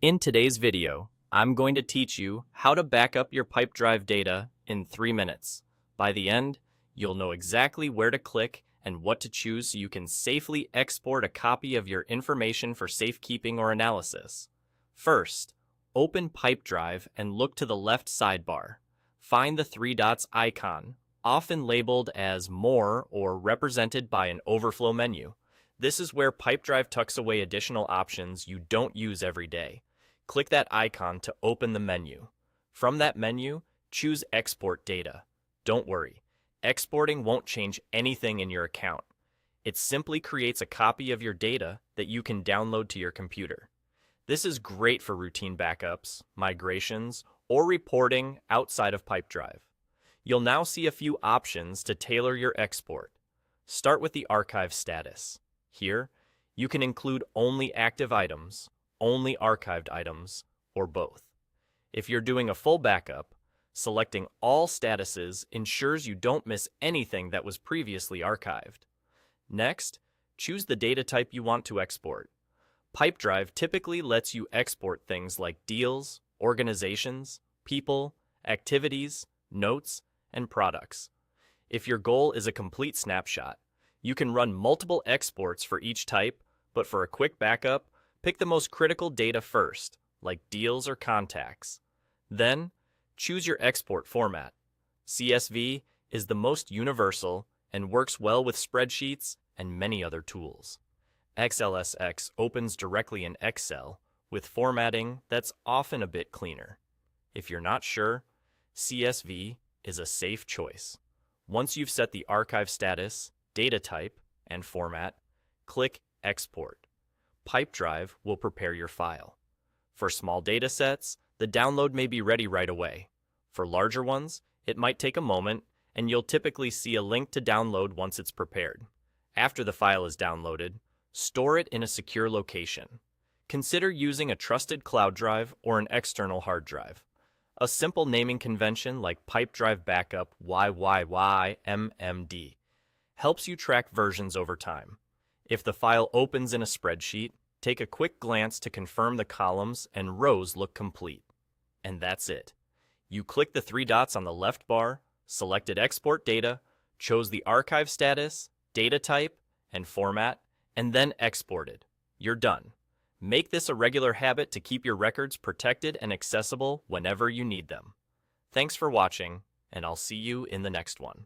In today's video, I'm going to teach you how to back up your Pipedrive data in 3 minutes. By the end, you'll know exactly where to click and what to choose so you can safely export a copy of your information for safekeeping or analysis. First, open Pipedrive and look to the left sidebar. Find the 3 dots icon, often labeled as More or represented by an overflow menu. This is where Pipedrive tucks away additional options you don't use every day. Click that icon to open the menu. From that menu, choose Export Data. Don't worry, exporting won't change anything in your account. It simply creates a copy of your data that you can download to your computer. This is great for routine backups, migrations, or reporting outside of Pipedrive. You'll now see a few options to tailor your export. Start with the archive status. Here, you can include only active items, only archived items, or both. If you're doing a full backup, selecting all statuses ensures you don't miss anything that was previously archived. Next, choose the data type you want to export. Pipedrive typically lets you export things like deals, organizations, people, activities, notes, and products. If your goal is a complete snapshot, you can run multiple exports for each type, but for a quick backup, pick the most critical data first, like deals or contacts. Then, choose your export format. CSV is the most universal and works well with spreadsheets and many other tools. XLSX opens directly in Excel with formatting that's often a bit cleaner. If you're not sure, CSV is a safe choice. Once you've set the archive status, data type, and format, click Export. Pipedrive will prepare your file. For small data sets, the download may be ready right away. For larger ones, it might take a moment, and you'll typically see a link to download once it's prepared. After the file is downloaded, store it in a secure location. Consider using a trusted cloud drive or an external hard drive. A simple naming convention like Pipedrive Backup YYYMMD helps you track versions over time. If the file opens in a spreadsheet, take a quick glance to confirm the columns and rows look complete. And that's it. You click the 3 dots on the left bar, selected Export Data, chose the archive status, data type, and format, and then exported. You're done. Make this a regular habit to keep your records protected and accessible whenever you need them. Thanks for watching, and I'll see you in the next one.